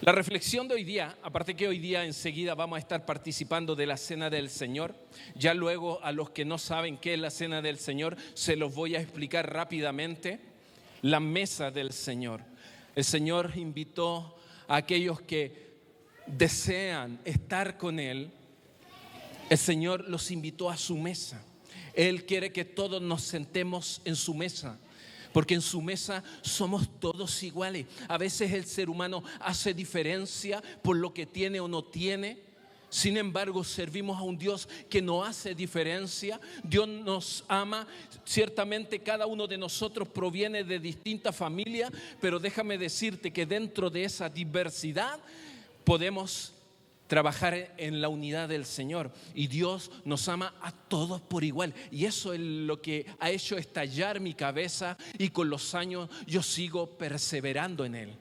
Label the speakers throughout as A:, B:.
A: La reflexión de hoy día, aparte que hoy día enseguida vamos a estar participando de la Cena del Señor, ya luego a los que no saben qué es la Cena del Señor, se los voy a explicar rápidamente. La mesa del Señor. El Señor invitó a aquellos que desean estar con Él. El Señor los invitó a su mesa. Él quiere que todos nos sentemos en su mesa, porque en su mesa somos todos iguales. A veces el ser humano hace diferencia por lo que tiene o no tiene. Sin embargo, servimos a un Dios que no hace diferencia. Dios nos ama. Ciertamente cada uno de nosotros proviene de distintas familias, pero déjame decirte que dentro de esa diversidad podemos trabajar en la unidad del Señor. Y Dios nos ama a todos por igual. Y eso es lo que ha hecho estallar mi cabeza, y con los años yo sigo perseverando en Él.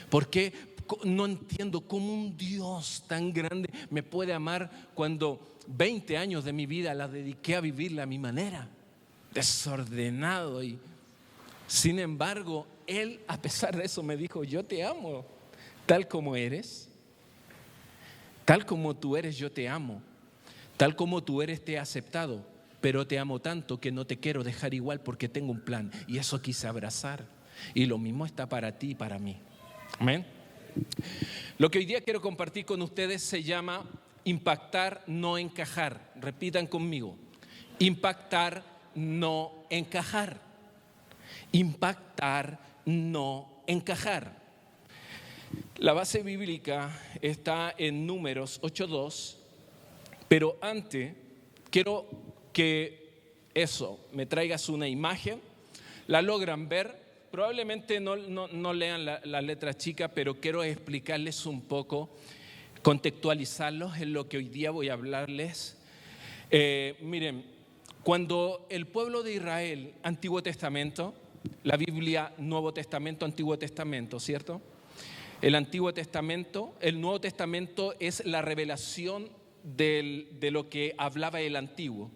A: Porque no entiendo cómo un Dios tan grande me puede amar cuando 20 años de mi vida la dediqué a vivirla a mi manera, desordenado. Y sin embargo, Él, a pesar de eso, me dijo: yo te amo tal como eres. Tal como tú eres, yo te amo. Tal como tú eres, te he aceptado. Pero te amo tanto que no te quiero dejar igual, porque tengo un plan. Y eso quise abrazar. Y lo mismo está para ti y para mí. Amén. Lo que hoy día quiero compartir con ustedes se llama impactar, no encajar. Repitan conmigo: impactar, no encajar. Impactar, no encajar. La base bíblica está en Números 8:2, pero antes quiero que me traigas una imagen. ¿La logran ver? Probablemente no lean las letras chicas, pero quiero explicarles un poco, contextualizarlos en lo que hoy día voy a hablarles. Miren, cuando el pueblo de Israel, Antiguo Testamento, la Biblia, Nuevo Testamento, Antiguo Testamento, ¿cierto? El Antiguo Testamento, el Nuevo Testamento es la revelación de lo que hablaba el Antiguo.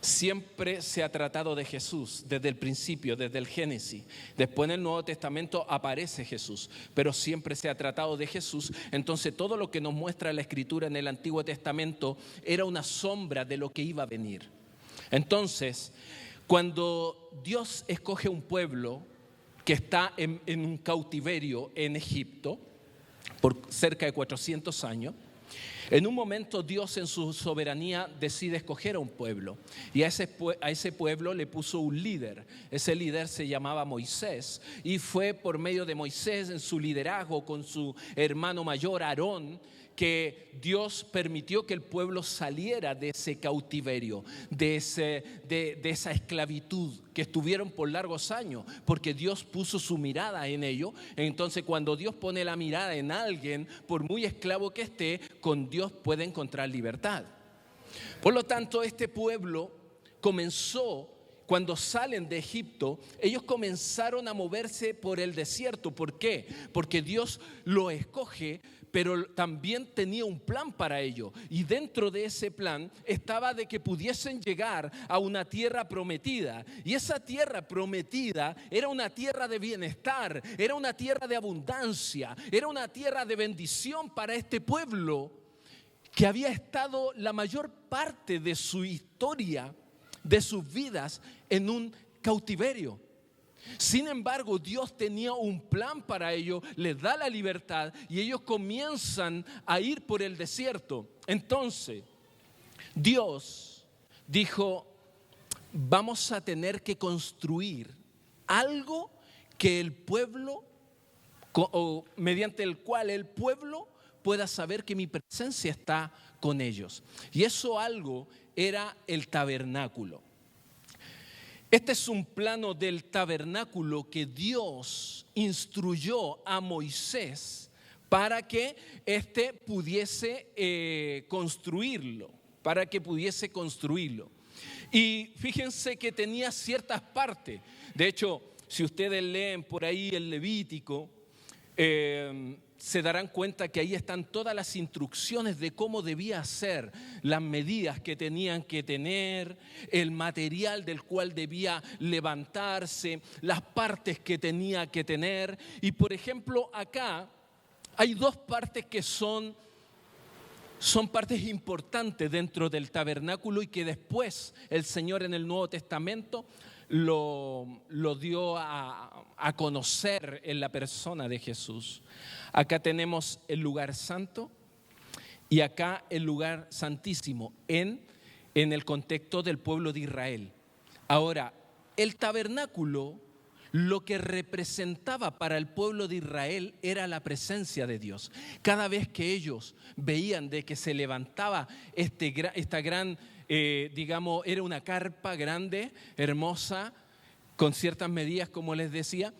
A: Siempre se ha tratado de Jesús desde el principio, desde el Génesis. Después en el Nuevo Testamento aparece Jesús, pero siempre se ha tratado de Jesús. Entonces todo lo que nos muestra la Escritura en el Antiguo Testamento era una sombra de lo que iba a venir. Entonces, cuando Dios escoge un pueblo que está en un cautiverio en Egipto por cerca de 400 años, en un momento Dios en su soberanía decide escoger a un pueblo, y a ese pueblo le puso un líder. Ese líder se llamaba Moisés, y fue por medio de Moisés, en su liderazgo con su hermano mayor Aarón, que Dios permitió que el pueblo saliera de ese cautiverio, de esa esclavitud que estuvieron por largos años, porque Dios puso su mirada en ello. Entonces, cuando Dios pone la mirada en alguien, por muy esclavo que esté, con Dios puede encontrar libertad. Por lo tanto, este pueblo comenzó. Cuando salen de Egipto, ellos comenzaron a moverse por el desierto. ¿Por qué? Porque Dios lo escoge, pero también tenía un plan para ello. Y dentro de ese plan estaba de que pudiesen llegar a una tierra prometida. Y esa tierra prometida era una tierra de bienestar, era una tierra de abundancia, era una tierra de bendición para este pueblo que había estado la mayor parte de su historia, de sus vidas, en un cautiverio. Sin embargo, Dios tenía un plan para ellos, les da la libertad y ellos comienzan a ir por el desierto. Entonces, Dios dijo: vamos a tener que construir algo que el pueblo, o mediante el cual el pueblo pueda saber que mi presencia está con ellos. Y eso algo era el tabernáculo. Este es un plano del tabernáculo que Dios instruyó a Moisés para que éste pudiese construirlo, Y fíjense que tenía ciertas partes. De hecho, si ustedes leen por ahí el Levítico, se darán cuenta que ahí están todas las instrucciones de cómo debía ser, las medidas que tenían que tener, el material del cual debía levantarse, las partes que tenía que tener. Y por ejemplo, acá hay dos partes que son partes importantes dentro del tabernáculo y que después el Señor en el Nuevo Testamento lo dio a conocer en la persona de Jesús. Acá tenemos el lugar santo y acá el lugar santísimo en el contexto del pueblo de Israel. Ahora, el tabernáculo, lo que representaba para el pueblo de Israel era la presencia de Dios. Cada vez que ellos veían de que se levantaba esta gran, era una carpa grande, hermosa, con ciertas medidas, como les decía,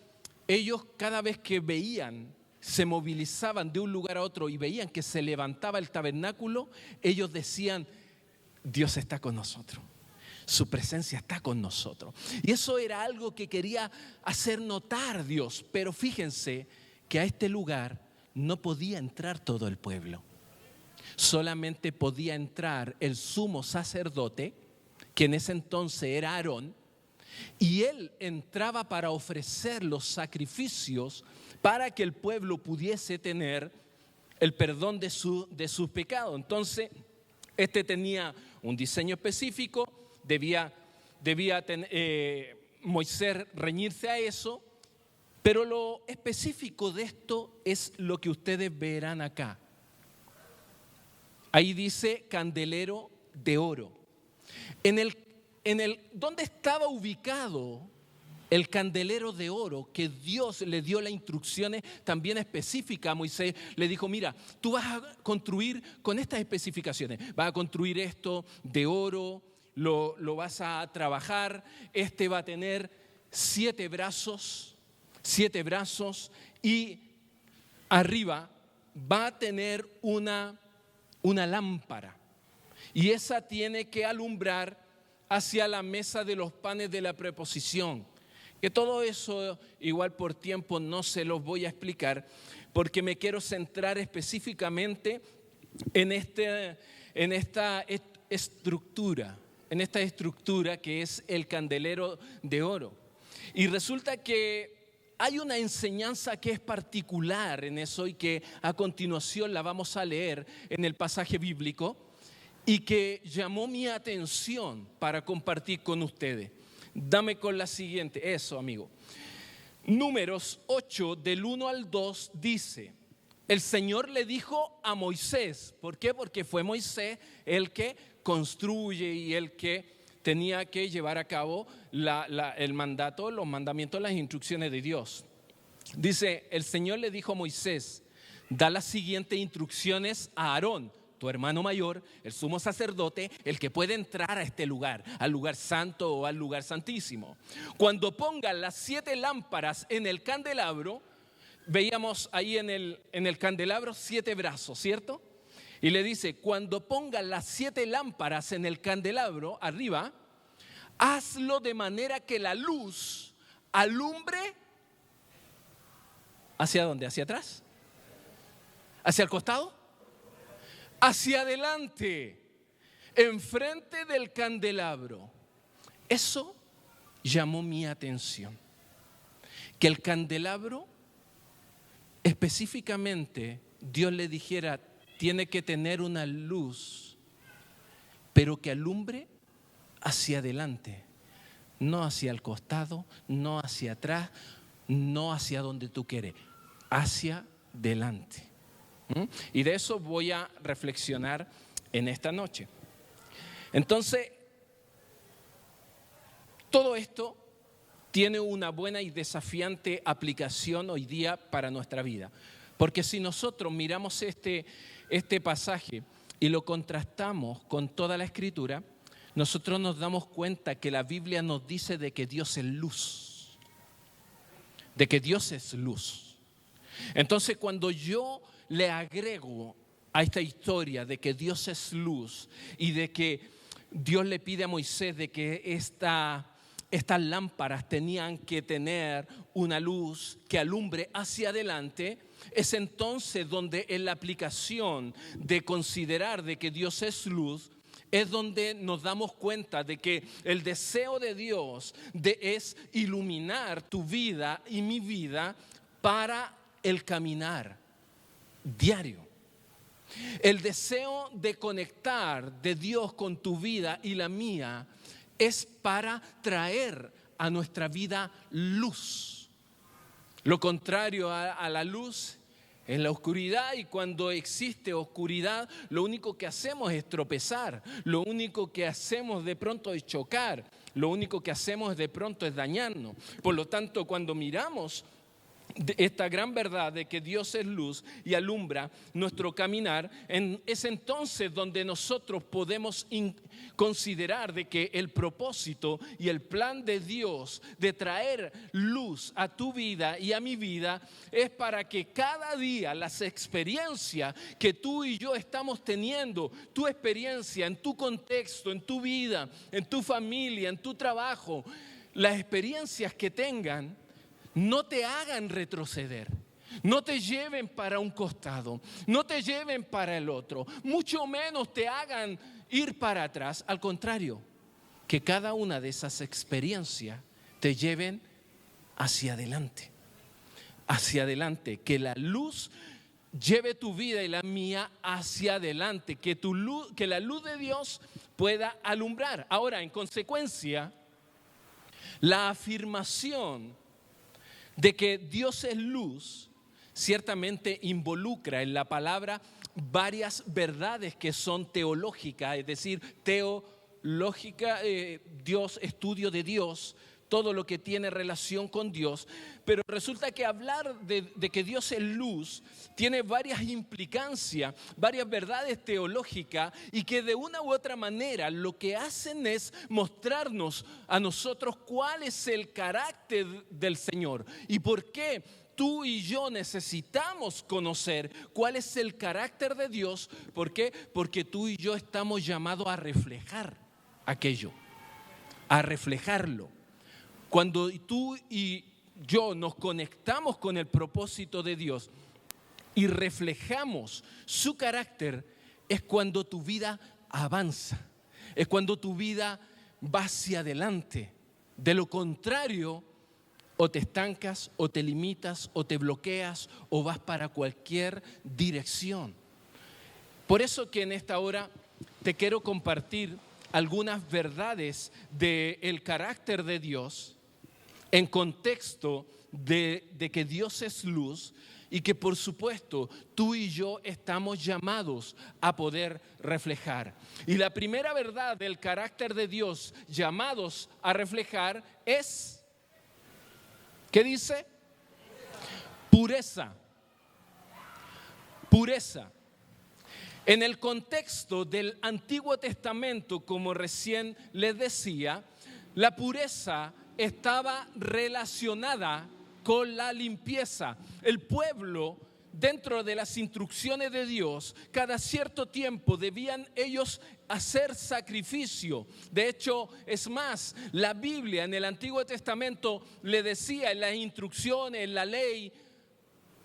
A: ellos cada vez que veían, se movilizaban de un lugar a otro y veían que se levantaba el tabernáculo, ellos decían, Dios está con nosotros. Su presencia está con nosotros. Y eso era algo que quería hacer notar Dios. Pero fíjense que a este lugar no podía entrar todo el pueblo. Solamente podía entrar el sumo sacerdote, que en ese entonces era Aarón, y él entraba para ofrecer los sacrificios para que el pueblo pudiese tener el perdón de sus pecados. Entonces, este tenía un diseño específico. Debía Moisés reñirse a eso, pero lo específico de esto es lo que ustedes verán acá. Ahí dice candelero de oro. ¿Dónde estaba ubicado el candelero de oro que Dios le dio las instrucciones también específicas a Moisés? Le dijo, mira, tú vas a construir con estas especificaciones, vas a construir esto de oro, lo vas a trabajar, va a tener 7 brazos y arriba va a tener una lámpara y esa tiene que alumbrar hacia la mesa de los panes de la preposición. Que todo eso igual por tiempo no se los voy a explicar porque me quiero centrar específicamente en esta estructura que es el candelero de oro. Y resulta que hay una enseñanza que es particular en eso y que a continuación la vamos a leer en el pasaje bíblico y que llamó mi atención para compartir con ustedes. Dame con la siguiente, eso amigo. Números 8 del 1 al 2 dice, el Señor le dijo a Moisés, ¿por qué? Porque fue Moisés el que construye y el que tenía que llevar a cabo el mandato, los mandamientos, las instrucciones de Dios. Dice, el Señor le dijo a Moisés, da las siguientes instrucciones a Aarón, tu hermano mayor, el sumo sacerdote, el que puede entrar a este lugar, al lugar santo o al lugar santísimo. Cuando pongan las 7 lámparas en el candelabro, veíamos ahí en el candelabro 7 brazos, ¿cierto? Y le dice, cuando pongan las 7 lámparas en el candelabro arriba, hazlo de manera que la luz alumbre. ¿Hacia dónde? ¿Hacia atrás? ¿Hacia el costado? Hacia adelante, enfrente del candelabro. Eso llamó mi atención. Que el candelabro, específicamente, Dios le dijera, tiene que tener una luz, pero que alumbre hacia adelante, no hacia el costado, no hacia atrás, no hacia donde tú quieres, hacia adelante. Y de eso voy a reflexionar en esta noche. Entonces, todo esto tiene una buena y desafiante aplicación hoy día para nuestra vida. Porque si nosotros miramos este pasaje y lo contrastamos con toda la Escritura, nosotros nos damos cuenta que la Biblia nos dice de que Dios es luz. De que Dios es luz. Entonces, cuando yo le agrego a esta historia de que Dios es luz y de que Dios le pide a Moisés de que estas lámparas tenían que tener una luz que alumbre hacia adelante, es entonces donde en la aplicación de considerar de que Dios es luz, es donde nos damos cuenta de que el deseo de Dios es iluminar tu vida y mi vida para el caminar. diario. El deseo de conectar de Dios con tu vida y la mía es para traer a nuestra vida luz. Lo contrario a la luz es la oscuridad, y cuando existe oscuridad, lo único que hacemos es tropezar, lo único que hacemos de pronto es chocar, lo único que hacemos de pronto es dañarnos. Por lo tanto, cuando miramos esta gran verdad de que Dios es luz y alumbra nuestro caminar, es entonces donde nosotros podemos considerar de que el propósito y el plan de Dios de traer luz a tu vida y a mi vida es para que cada día las experiencias que tú y yo estamos teniendo, tu experiencia en tu contexto, en tu vida, en tu familia, en tu trabajo, las experiencias que tengan, no te hagan retroceder, no te lleven para un costado, no te lleven para el otro, mucho menos te hagan ir para atrás. Al contrario, que cada una de esas experiencias te lleven hacia adelante, que la luz lleve tu vida y la mía hacia adelante, que la luz de Dios pueda alumbrar. Ahora, en consecuencia, la afirmación de que Dios es luz ciertamente involucra en la palabra varias verdades que son teológicas, es decir, teológica, Dios, estudio de Dios, todo lo que tiene relación con Dios. Pero resulta que hablar de que Dios es luz tiene varias implicancias, varias verdades teológicas, y que de una u otra manera lo que hacen es mostrarnos a nosotros cuál es el carácter del Señor y por qué tú y yo necesitamos conocer cuál es el carácter de Dios. ¿Por qué? Porque tú y yo estamos llamados a reflejar aquello, a reflejarlo. Cuando tú y yo nos conectamos con el propósito de Dios y reflejamos su carácter, es cuando tu vida avanza, es cuando tu vida va hacia adelante. De lo contrario, o te estancas, o te limitas, o te bloqueas, o vas para cualquier dirección. Por eso que en esta hora te quiero compartir algunas verdades del carácter de Dios en contexto de que Dios es luz y que por supuesto tú y yo estamos llamados a poder reflejar. Y la primera verdad del carácter de Dios llamados a reflejar es, ¿qué dice? Pureza. Pureza. En el contexto del Antiguo Testamento, como recién les decía, la pureza estaba relacionada con la limpieza. El pueblo, dentro de las instrucciones de Dios, cada cierto tiempo debían ellos hacer sacrificio. De hecho, es más, la Biblia en el Antiguo Testamento le decía en las instrucciones, en la ley,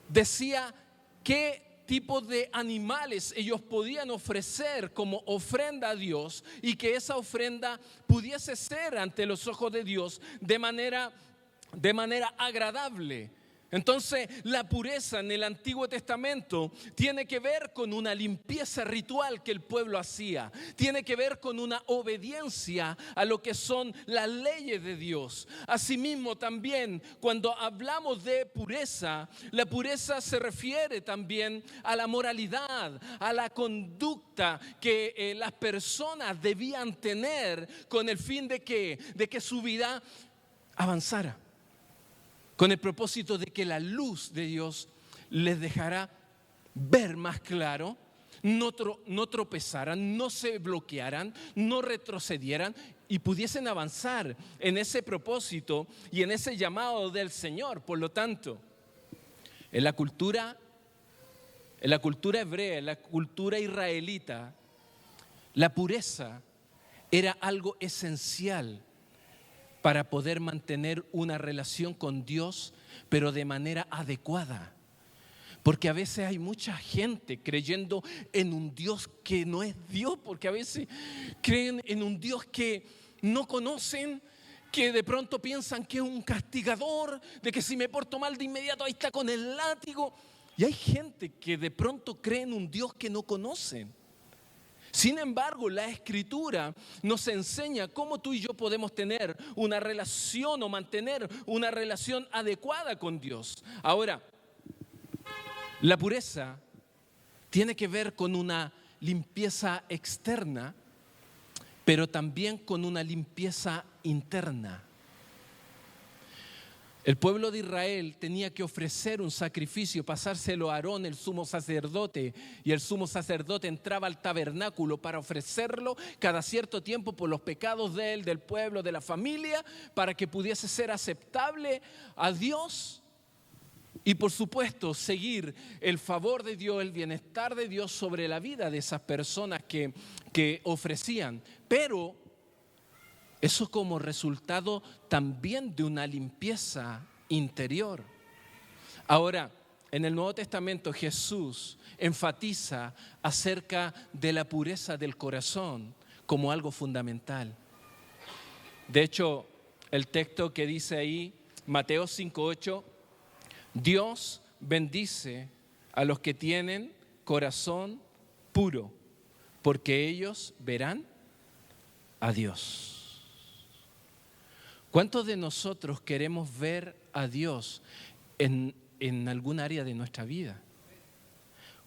A: decía qué tipo de animales ellos podían ofrecer como ofrenda a Dios, y que esa ofrenda pudiese ser ante los ojos de Dios de manera agradable. Entonces, la pureza en el Antiguo Testamento tiene que ver con una limpieza ritual que el pueblo hacía. Tiene que ver con una obediencia a lo que son las leyes de Dios. Asimismo, también cuando hablamos de pureza, la pureza se refiere también a la moralidad, a la conducta que las personas debían tener con el fin de que su vida avanzara, con el propósito de que la luz de Dios les dejara ver más claro, no tropezaran, no se bloquearan, no retrocedieran y pudiesen avanzar en ese propósito y en ese llamado del Señor. Por lo tanto, en la cultura hebrea, en la cultura israelita, la pureza era algo esencial para poder mantener una relación con Dios, pero de manera adecuada. Porque a veces hay mucha gente creyendo en un Dios que no es Dios, porque a veces creen en un Dios que no conocen, que de pronto piensan que es un castigador, de que si me porto mal de inmediato ahí está con el látigo. Y hay gente que de pronto cree en un Dios que no conocen. Sin embargo, la Escritura nos enseña cómo tú y yo podemos tener una relación o mantener una relación adecuada con Dios. Ahora, la pureza tiene que ver con una limpieza externa, pero también con una limpieza interna. El pueblo de Israel tenía que ofrecer un sacrificio, pasárselo a Aarón, el sumo sacerdote, y el sumo sacerdote entraba al tabernáculo para ofrecerlo cada cierto tiempo por los pecados de él, del pueblo, de la familia, para que pudiese ser aceptable a Dios y, por supuesto, seguir el favor de Dios, el bienestar de Dios sobre la vida de esas personas que ofrecían. Pero eso como resultado también de una limpieza interior. Ahora, en el Nuevo Testamento Jesús enfatiza acerca de la pureza del corazón como algo fundamental. De hecho, el texto que dice ahí, Mateo 5:8, Dios bendice a los que tienen corazón puro, porque ellos verán a Dios. ¿Cuántos de nosotros queremos ver a Dios en algún área de nuestra vida?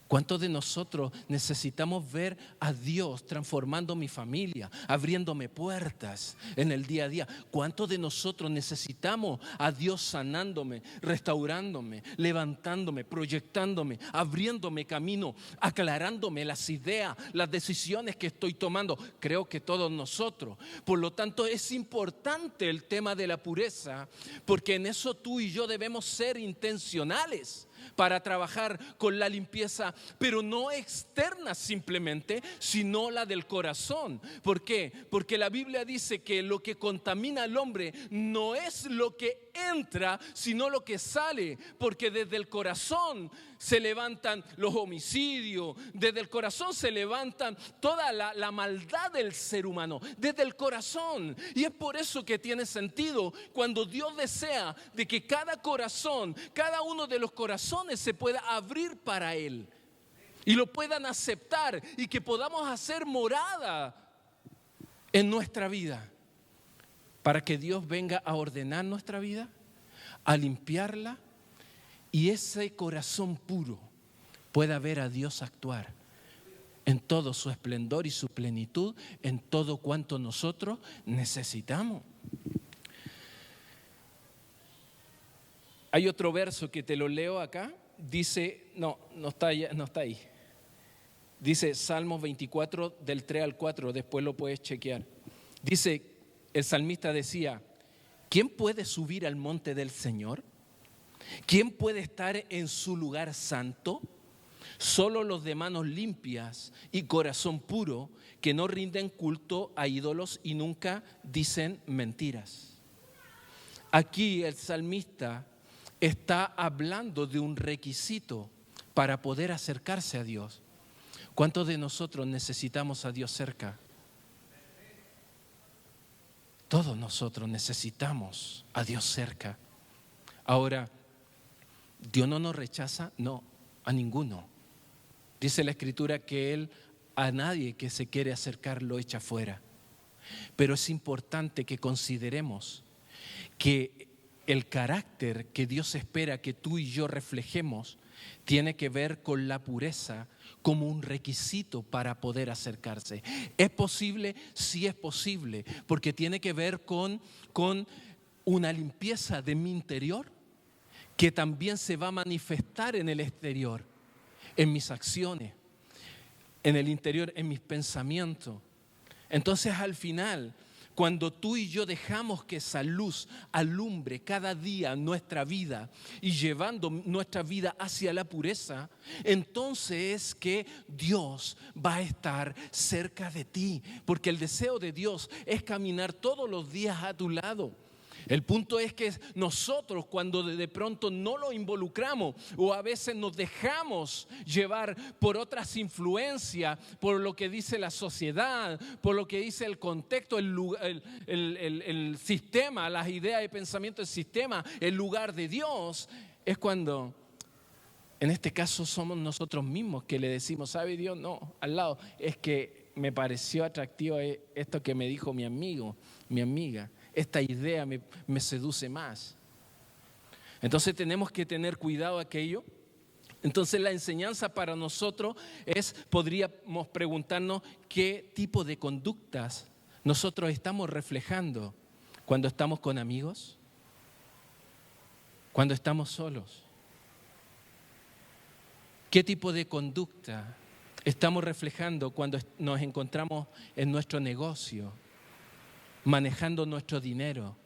A: ¿Cuántos de nosotros necesitamos ver a Dios transformando mi familia, abriéndome puertas en el día a día? ¿Cuántos de nosotros necesitamos a Dios sanándome, restaurándome, levantándome, proyectándome, abriéndome camino, aclarándome las ideas, las decisiones que estoy tomando? Creo que todos nosotros. Por lo tanto, es importante el tema de la pureza, porque en eso tú y yo debemos ser intencionales para trabajar con la limpieza, pero no externa simplemente, sino la del corazón. ¿Por qué? Porque la Biblia dice que lo que contamina al hombre no es lo que entra, sino lo que sale, porque desde el corazón se levantan los homicidios, desde el corazón se levantan toda la maldad del ser humano, desde el corazón. Y es por eso que tiene sentido cuando Dios desea de que cada corazón, cada uno de los corazones se pueda abrir para Él y lo puedan aceptar y que podamos hacer morada en nuestra vida, para que Dios venga a ordenar nuestra vida, a limpiarla, y ese corazón puro pueda ver a Dios actuar en todo su esplendor y su plenitud, en todo cuanto nosotros necesitamos. Hay otro verso que te lo leo acá, dice, no está ahí. Dice Salmos 24 del 3 al 4, después lo puedes chequear. Dice, el salmista decía, ¿quién puede subir al monte del Señor? ¿Quién puede estar en su lugar santo? Solo los de manos limpias y corazón puro, que no rinden culto a ídolos y nunca dicen mentiras. Aquí el salmista está hablando de un requisito para poder acercarse a Dios. ¿Cuántos de nosotros necesitamos a Dios cerca? Todos nosotros necesitamos a Dios cerca. Ahora, ¿Dios no nos rechaza? No, a ninguno. Dice la Escritura que Él a nadie que se quiere acercar lo echa fuera. Pero es importante que consideremos que el carácter que Dios espera que tú y yo reflejemos tiene que ver con la pureza como un requisito para poder acercarse. ¿Es posible? Sí es posible, porque tiene que ver con una limpieza de mi interior que también se va a manifestar en el exterior, en mis acciones, en el interior, en mis pensamientos. Entonces, al final, cuando tú y yo dejamos que esa luz alumbre cada día nuestra vida y llevando nuestra vida hacia la pureza, entonces es que Dios va a estar cerca de ti, porque el deseo de Dios es caminar todos los días a tu lado. El punto es que nosotros, cuando de pronto no lo involucramos o a veces nos dejamos llevar por otras influencias, por lo que dice la sociedad, por lo que dice el contexto, el sistema, las ideas y pensamientos del sistema, el lugar de Dios, es cuando En este caso somos nosotros mismos que le decimos, ¿sabe Dios? No, al lado, es que me pareció atractivo esto que me dijo mi amigo, mi amiga. Esta idea me seduce más. Entonces tenemos que tener cuidado aquello. Entonces la enseñanza para nosotros podríamos preguntarnos qué tipo de conductas nosotros estamos reflejando cuando estamos con amigos, cuando estamos solos. ¿Qué tipo de conducta estamos reflejando cuando nos encontramos en nuestro negocio, manejando nuestro dinero?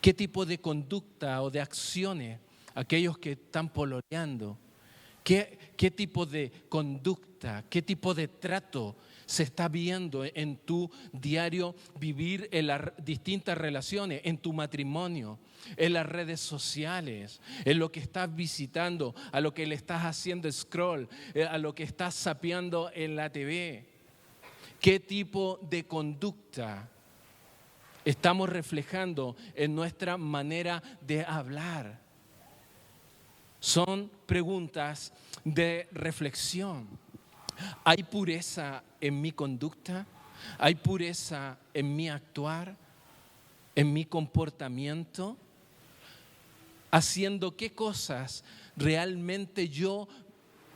A: ¿Qué tipo de conducta o de acciones aquellos que están pololeando? ¿Qué tipo de conducta, qué tipo de trato se está viendo en tu diario vivir en las distintas relaciones, en tu matrimonio, en las redes sociales, en lo que estás visitando, a lo que le estás haciendo scroll, a lo que estás zapeando en la TV? ¿Qué tipo de conducta estamos reflejando en nuestra manera de hablar? Son preguntas de reflexión. ¿Hay pureza en mi conducta? ¿Hay pureza en mi actuar? ¿En mi comportamiento? ¿Haciendo qué cosas realmente yo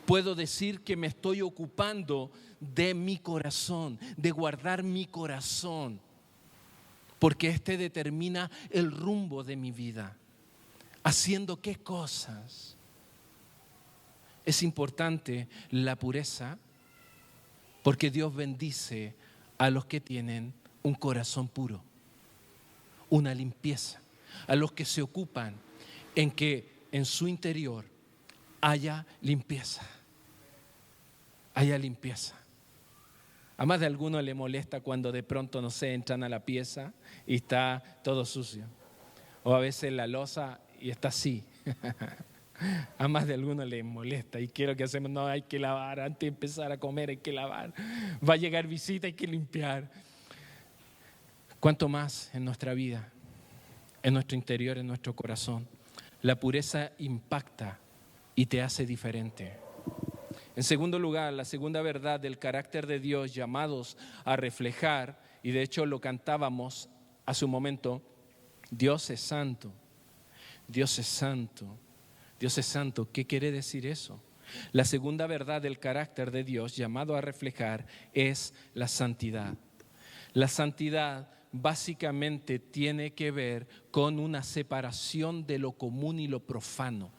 A: puedo decir que me estoy ocupando de mi corazón, de guardar mi corazón? Porque este determina el rumbo de mi vida. ¿Haciendo qué cosas? Es importante la pureza porque Dios bendice a los que tienen un corazón puro, una limpieza, a los que se ocupan en que en su interior haya limpieza, haya limpieza. A más de alguno le molesta cuando de pronto, no sé, entran a la pieza y está todo sucio. O a veces la loza y está así. A más de alguno le molesta y quiero que hacemos, no, hay que lavar, antes de empezar a comer hay que lavar, va a llegar visita, hay que limpiar. ¿Cuánto más en nuestra vida, en nuestro interior, en nuestro corazón? La pureza impacta y te hace diferente. En segundo lugar, la segunda verdad del carácter de Dios llamados a reflejar, y de hecho lo cantábamos hace un momento, Dios es santo, Dios es santo. Dios es santo. ¿Qué quiere decir eso? La segunda verdad del carácter de Dios llamado a reflejar es la santidad. La santidad básicamente tiene que ver con una separación de lo común y lo profano.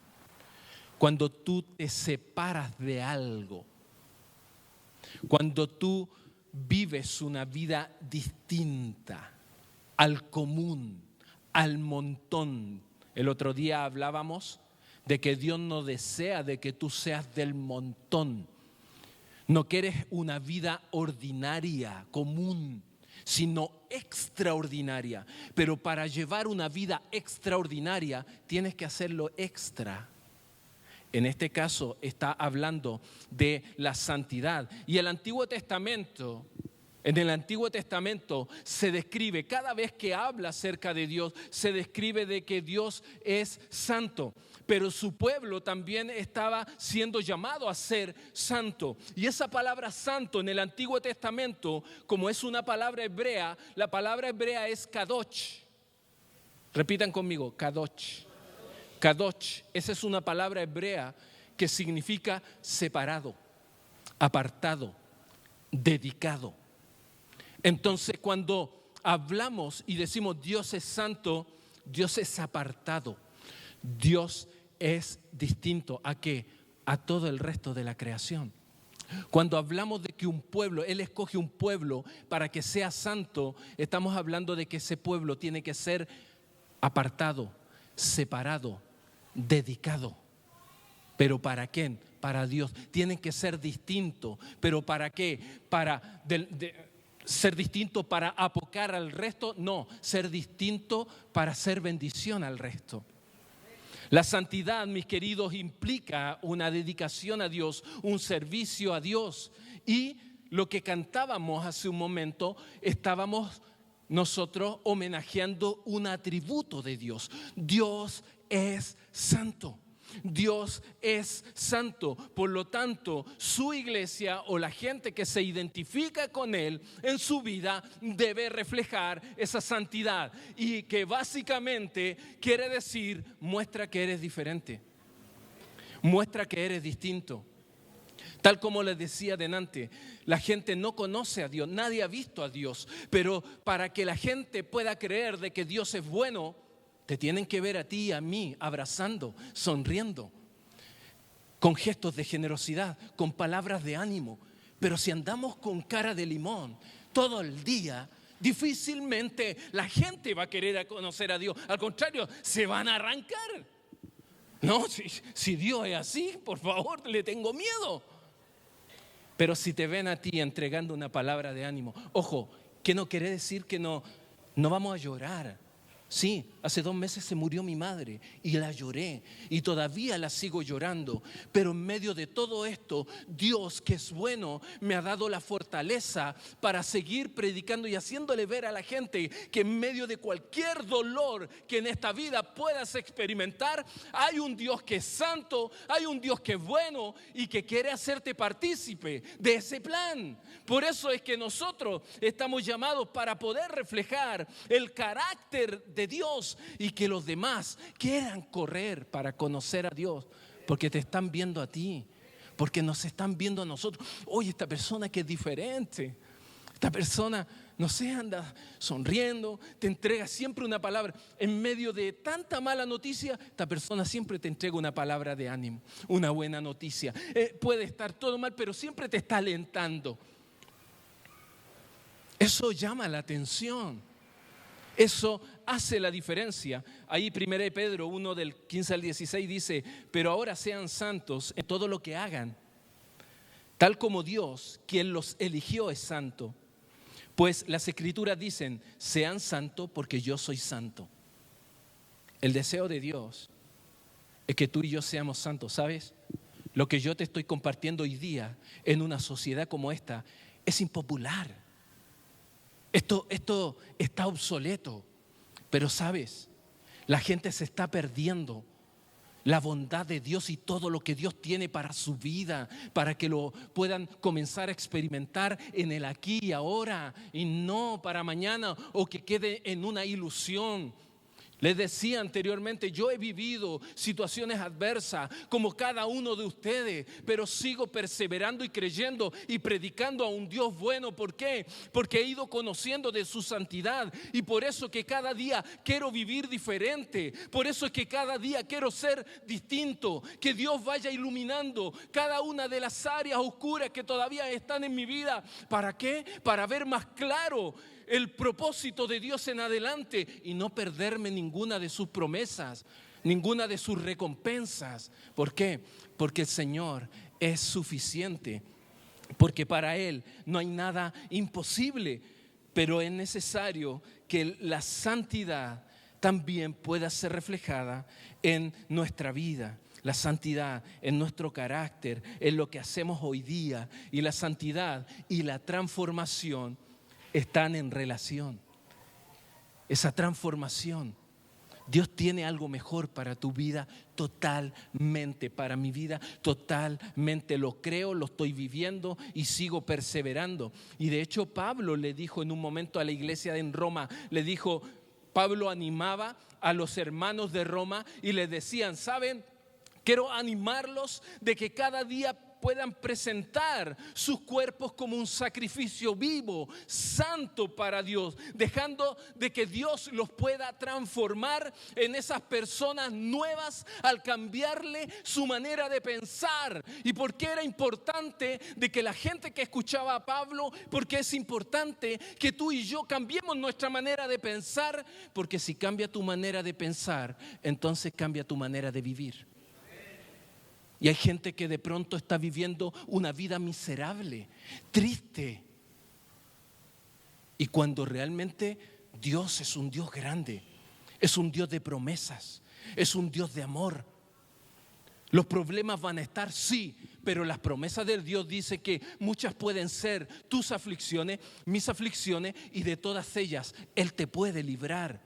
A: Cuando tú te separas de algo, cuando tú vives una vida distinta al común, al montón. El otro día hablábamos de que Dios no desea de que tú seas del montón. No quieres una vida ordinaria, común, sino extraordinaria. Pero para llevar una vida extraordinaria tienes que hacerlo extra. En este caso está hablando de la santidad. Y en el Antiguo Testamento se describe, cada vez que habla acerca de Dios, se describe de que Dios es santo. Pero su pueblo también estaba siendo llamado a ser santo. Y esa palabra santo en el Antiguo Testamento, como es una palabra hebrea, la palabra hebrea es kadosh. Repitan conmigo, kadosh. Kadosh, esa es una palabra hebrea que significa separado, apartado, dedicado. Entonces, cuando hablamos y decimos Dios es santo, Dios es apartado. Dios es distinto ¿a qué? A todo el resto de la creación. Cuando hablamos de que un pueblo, Él escoge un pueblo para que sea santo, estamos hablando de que ese pueblo tiene que ser apartado, separado, dedicado. ¿Pero para quién? Para Dios. Tienen que ser distintos. ¿Pero para qué? Para ser distinto para apocar al resto. No, ser distinto para hacer bendición al resto. La santidad, mis queridos, implica una dedicación a Dios, un servicio a Dios. Y lo que cantábamos hace un momento, estábamos nosotros homenajeando un atributo de Dios. Dios es santo. Dios es santo. Por lo tanto, su iglesia o la gente que se identifica con Él en su vida debe reflejar esa santidad. Y que básicamente quiere decir, muestra que eres diferente. Muestra que eres distinto. Tal como les decía delante, la gente no conoce a Dios, nadie ha visto a Dios, pero para que la gente pueda creer de que Dios es bueno, te tienen que ver a ti y a mí abrazando, sonriendo, con gestos de generosidad, con palabras de ánimo. Pero si andamos con cara de limón todo el día, difícilmente la gente va a querer conocer a Dios. Al contrario, se van a arrancar. No, si Dios es así, por favor, le tengo miedo. Pero si te ven a ti entregando una palabra de ánimo, ojo, que no quiere decir que no vamos a llorar. Sí, hace 2 meses se murió mi madre y la lloré y todavía la sigo llorando. Pero en medio de todo esto, Dios, que es bueno, me ha dado la fortaleza para seguir predicando y haciéndole ver a la gente que en medio de cualquier dolor que en esta vida puedas experimentar, hay un Dios que es santo, hay un Dios que es bueno y que quiere hacerte partícipe de ese plan. Por eso es que nosotros estamos llamados para poder reflejar el carácter de Dios y que los demás quieran correr para conocer a Dios, porque te están viendo a ti, porque nos están viendo a nosotros. Oye, esta persona que es diferente, esta persona, no sé, anda sonriendo, te entrega siempre una palabra. En medio de tanta mala noticia, esta persona siempre te entrega una palabra de ánimo, una buena noticia. Puede estar todo mal, pero siempre te está alentando. Eso llama la atención. Eso hace la diferencia. Ahí 1 Pedro 1 del 15 al 16 dice: pero ahora sean santos en todo lo que hagan, tal como Dios, quien los eligió, es santo. Pues las Escrituras dicen: sean santos porque yo soy santo. El deseo de Dios es que tú y yo seamos santos, ¿sabes? Lo que yo te estoy compartiendo hoy día en una sociedad como esta es impopular. Esto está obsoleto, pero ¿sabes? La gente se está perdiendo la bondad de Dios y todo lo que Dios tiene para su vida, para que lo puedan comenzar a experimentar en el aquí y ahora y no para mañana o que quede en una ilusión. Les decía anteriormente, yo he vivido situaciones adversas como cada uno de ustedes, pero sigo perseverando y creyendo y predicando a un Dios bueno. ¿Por qué? Porque he ido conociendo de su santidad y por eso que cada día quiero vivir diferente. Por eso es que cada día quiero ser distinto, que Dios vaya iluminando cada una de las áreas oscuras que todavía están en mi vida. ¿Para qué? Para ver más claro el propósito de Dios en adelante y no perderme ninguna de sus promesas, ninguna de sus recompensas. ¿Por qué? Porque el Señor es suficiente, porque para Él no hay nada imposible, pero es necesario que la santidad también pueda ser reflejada en nuestra vida. La santidad en nuestro carácter, en lo que hacemos hoy día, y la santidad y la transformación están en relación. Esa transformación, Dios tiene algo mejor para tu vida, totalmente, para mi vida, totalmente. Lo creo, lo estoy viviendo y sigo perseverando. Y de hecho Pablo le dijo en un momento a la iglesia en Roma, Pablo animaba a los hermanos de Roma y les decían: ¿saben? Quiero animarlos de que cada día puedan presentar sus cuerpos como un sacrificio vivo, santo para Dios, dejando de que Dios los pueda transformar en esas personas nuevas al cambiarle su manera de pensar. ¿Y por qué era importante de que la gente que escuchaba a Pablo? Porque es importante que tú y yo cambiemos nuestra manera de pensar, porque si cambia tu manera de pensar, entonces cambia tu manera de vivir. Y hay gente que de pronto está viviendo una vida miserable, triste. Y cuando realmente Dios es un Dios grande, es un Dios de promesas, es un Dios de amor. Los problemas van a estar, sí, pero las promesas de Dios dicen que muchas pueden ser tus aflicciones, mis aflicciones, y de todas ellas Él te puede librar.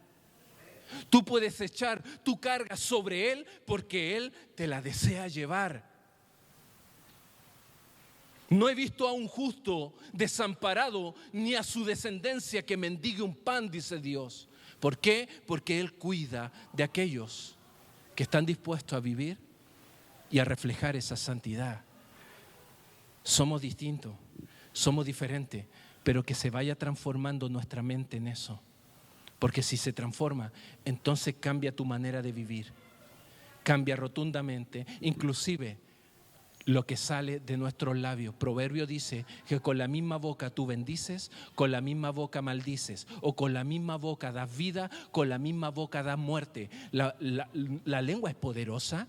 A: Tú puedes echar tu carga sobre Él porque Él te la desea llevar. No he visto a un justo desamparado ni a su descendencia que mendigue un pan, dice Dios. ¿Por qué? Porque Él cuida de aquellos que están dispuestos a vivir y a reflejar esa santidad. Somos distintos, somos diferentes, pero que se vaya transformando nuestra mente en eso. Porque si se transforma, entonces cambia tu manera de vivir. Cambia rotundamente, inclusive lo que sale de nuestros labios. Proverbio dice que con la misma boca tú bendices, con la misma boca maldices, o con la misma boca das vida, con la misma boca das muerte. La lengua es poderosa.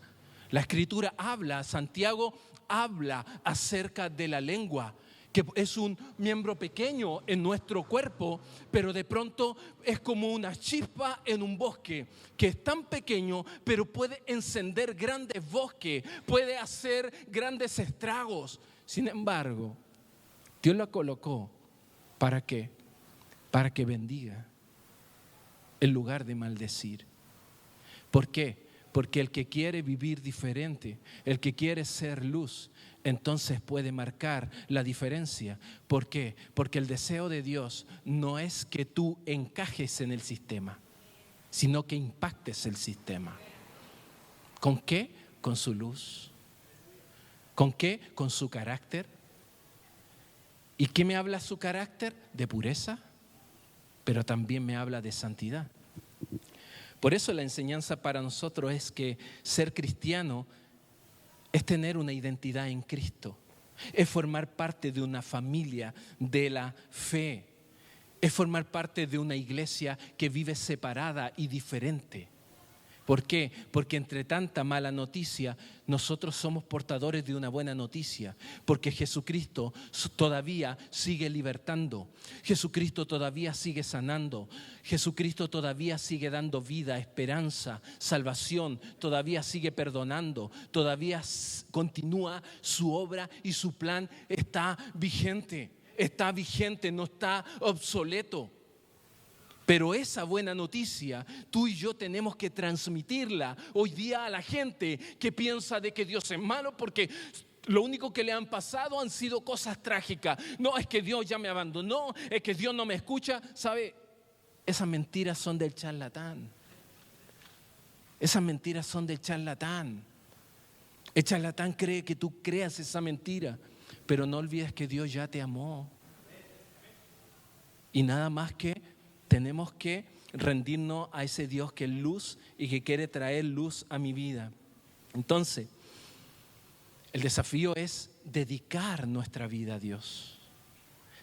A: La Escritura habla, Santiago habla acerca de la lengua, que es un miembro pequeño en nuestro cuerpo, pero de pronto es como una chispa en un bosque, que es tan pequeño, pero puede encender grandes bosques, puede hacer grandes estragos. Sin embargo, Dios la colocó, ¿para qué? Para que bendiga, en lugar de maldecir. ¿Por qué? Porque el que quiere vivir diferente, el que quiere ser luz, entonces puede marcar la diferencia. ¿Por qué? Porque el deseo de Dios no es que tú encajes en el sistema, sino que impactes el sistema. ¿Con qué? Con su luz. ¿Con qué? Con su carácter. ¿Y qué me habla su carácter? De pureza, pero también me habla de santidad. Por eso la enseñanza para nosotros es que ser cristiano es tener una identidad en Cristo, es formar parte de una familia de la fe, es formar parte de una iglesia que vive separada y diferente. ¿Por qué? Porque entre tanta mala noticia, nosotros somos portadores de una buena noticia. Porque Jesucristo todavía sigue libertando. Jesucristo todavía sigue sanando. Jesucristo todavía sigue dando vida, esperanza, salvación. Todavía sigue perdonando. Todavía continúa su obra y su plan está vigente. Está vigente, no está obsoleto. Pero esa buena noticia, tú y yo tenemos que transmitirla hoy día a la gente que piensa de que Dios es malo porque lo único que le han pasado han sido cosas trágicas. No, es que Dios ya me abandonó, es que Dios no me escucha. ¿Sabe? Esas mentiras son del charlatán. Esas mentiras son del charlatán. El charlatán cree que tú creas esa mentira, pero no olvides que Dios ya te amó. Y nada más que tenemos que rendirnos a ese Dios que es luz y que quiere traer luz a mi vida. Entonces, el desafío es dedicar nuestra vida a Dios.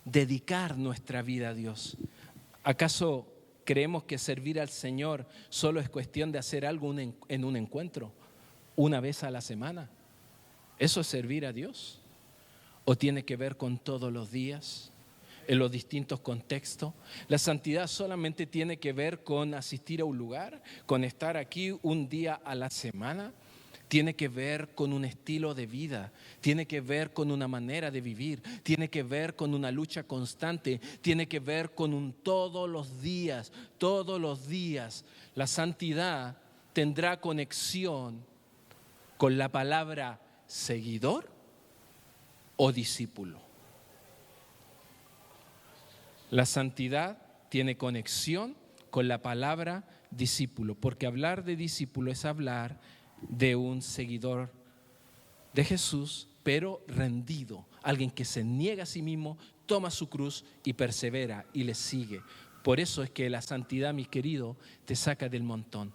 A: Dedicar nuestra vida a Dios. ¿Acaso creemos que servir al Señor solo es cuestión de hacer algo en un encuentro, una vez a la semana? ¿Eso es servir a Dios? ¿O tiene que ver con todos los días? En los distintos contextos. La santidad solamente tiene que ver con asistir a un lugar, con estar aquí un día a la semana. Tiene que ver con un estilo de vida, tiene que ver con una manera de vivir, tiene que ver con una lucha constante, tiene que ver con un todos los días, todos los días. La santidad tendrá conexión con la palabra seguidor o discípulo. La santidad tiene conexión con la palabra discípulo, porque hablar de discípulo es hablar de un seguidor de Jesús, pero rendido, alguien que se niega a sí mismo, toma su cruz y persevera y le sigue. Por eso es que la santidad, mi querido, te saca del montón,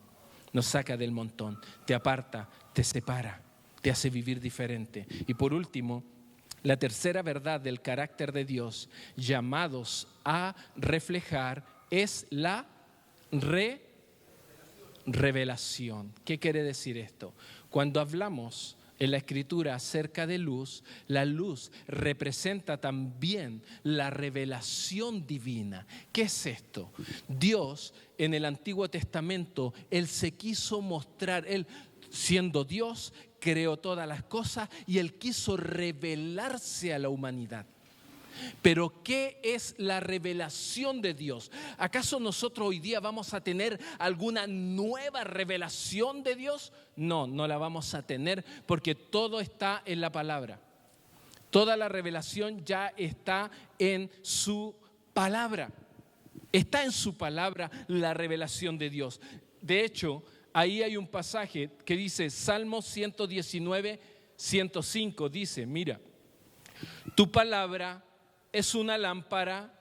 A: nos saca del montón, te aparta, te separa, te hace vivir diferente. Y por último, la tercera verdad del carácter de Dios, llamados a reflejar, es la revelación. ¿Qué quiere decir esto? Cuando hablamos en la Escritura acerca de luz, la luz representa también la revelación divina. ¿Qué es esto? Dios en el Antiguo Testamento, Él se quiso mostrar, Él siendo Dios, creó todas las cosas y Él quiso revelarse a la humanidad. Pero ¿qué es la revelación de Dios? ¿Acaso nosotros hoy día vamos a tener alguna nueva revelación de Dios? No, no la vamos a tener porque todo está en la palabra. Toda la revelación ya está en su palabra. Está en su palabra la revelación de Dios. De hecho, ahí hay un pasaje que dice, Salmo 119, 105, dice, mira, tu palabra es una lámpara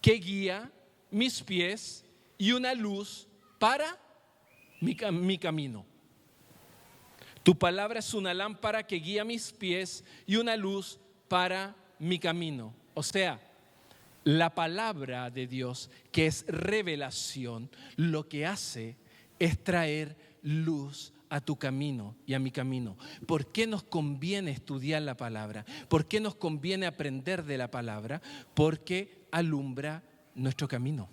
A: que guía mis pies y una luz para mi camino. Tu palabra es una lámpara que guía mis pies y una luz para mi camino. O sea, la palabra de Dios, que es revelación, lo que hace es traer luz a tu camino y a mi camino. ¿Por qué nos conviene estudiar la palabra? ¿Por qué nos conviene aprender de la palabra? Porque alumbra nuestro camino.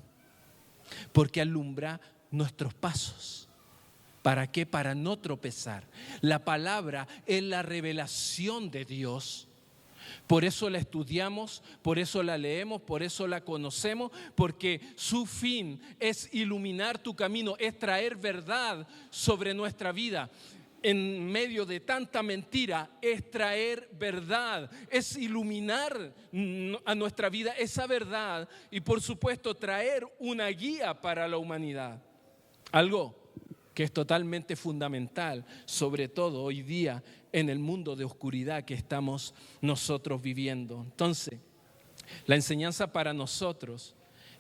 A: Porque alumbra nuestros pasos. ¿Para qué? Para no tropezar. La palabra es la revelación de Dios. Por eso la estudiamos, por eso la leemos, por eso la conocemos, porque su fin es iluminar tu camino, es traer verdad sobre nuestra vida. En medio de tanta mentira, es traer verdad, es iluminar a nuestra vida esa verdad y por supuesto traer una guía para la humanidad. Algo que es totalmente fundamental, sobre todo hoy día en el mundo de oscuridad que estamos nosotros viviendo. Entonces, la enseñanza para nosotros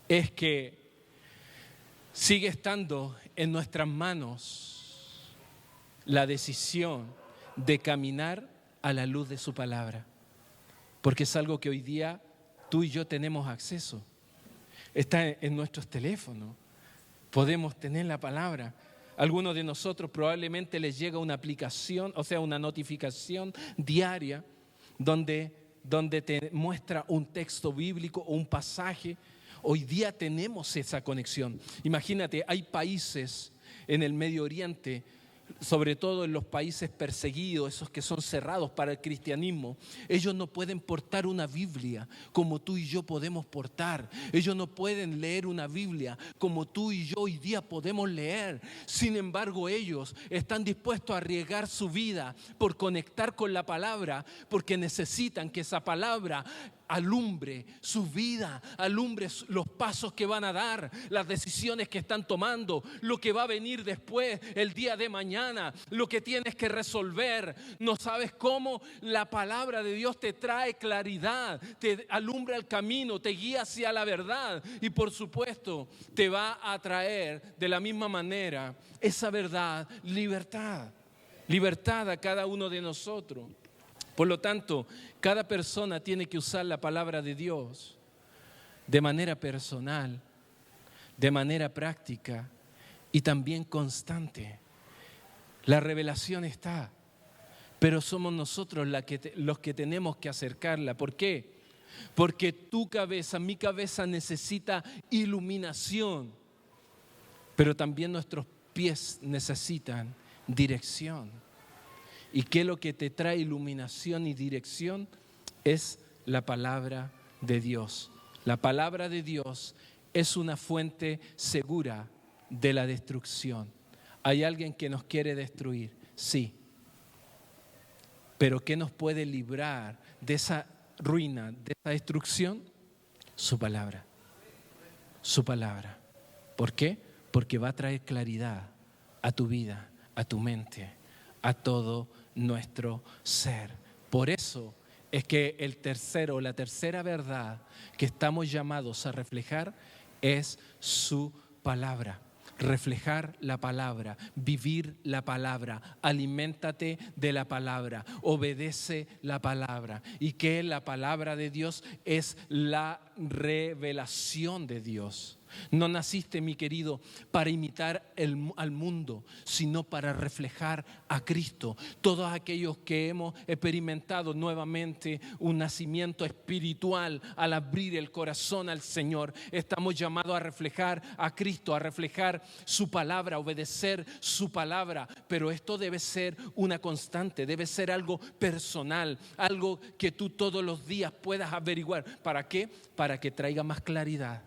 A: es que sigue estando en nuestras manos la decisión de caminar a la luz de su palabra, porque es algo que hoy día tú y yo tenemos acceso. Está en nuestros teléfonos, podemos tener la palabra. Algunos de nosotros probablemente les llega una aplicación, o sea, una notificación diaria donde te muestra un texto bíblico o un pasaje. Hoy día tenemos esa conexión. Imagínate, hay países en el Medio Oriente, sobre todo en los países perseguidos, esos que son cerrados para el cristianismo, ellos no pueden portar una Biblia como tú y yo podemos portar. Ellos no pueden leer una Biblia como tú y yo hoy día podemos leer. Sin embargo, ellos están dispuestos a arriesgar su vida por conectar con la palabra, porque necesitan que esa palabra alumbre su vida, alumbre los pasos que van a dar, las decisiones que están tomando, lo que va a venir después, el día de mañana, lo que tienes que resolver. No sabes cómo la palabra de Dios te trae claridad, te alumbra el camino, te guía hacia la verdad y por supuesto te va a traer de la misma manera esa verdad, libertad a cada uno de nosotros. Por lo tanto, cada persona tiene que usar la palabra de Dios de manera personal, de manera práctica y también constante. La revelación está, pero somos nosotros los que tenemos que acercarla. ¿Por qué? Porque tu cabeza, mi cabeza necesita iluminación, pero también nuestros pies necesitan dirección. ¿Y qué es lo que te trae iluminación y dirección? Es la palabra de Dios. La palabra de Dios es una fuente segura de la destrucción. ¿Hay alguien que nos quiere destruir? Sí. ¿Pero qué nos puede librar de esa ruina, de esa destrucción? Su palabra. Su palabra. ¿Por qué? Porque va a traer claridad a tu vida, a tu mente, a todo nuestro ser. Por eso es que la tercera verdad que estamos llamados a reflejar es su palabra. Reflejar la palabra, vivir la palabra, aliméntate de la palabra, obedece la palabra. Y que la palabra de Dios es la revelación de Dios. No naciste, mi querido, para imitar al mundo, sino para reflejar a Cristo. Todos aquellos que hemos experimentado nuevamente un nacimiento espiritual al abrir el corazón al Señor, estamos llamados a reflejar a Cristo, a reflejar su palabra, a obedecer su palabra. Pero esto debe ser una constante, debe ser algo personal, algo que tú todos los días puedas averiguar. ¿Para qué? Para que traiga más claridad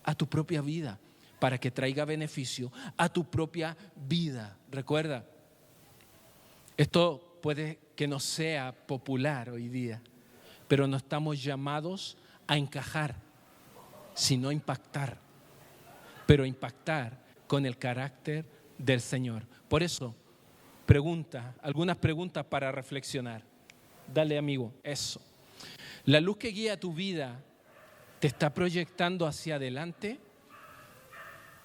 A: a tu propia vida, para que traiga beneficio a tu propia vida. Recuerda, esto puede que no sea popular hoy día, pero no estamos llamados a encajar, sino a impactar, pero impactar con el carácter del Señor. Por eso, algunas preguntas para reflexionar. Dale, amigo, eso. La luz que guía tu vida, ¿te está proyectando hacia adelante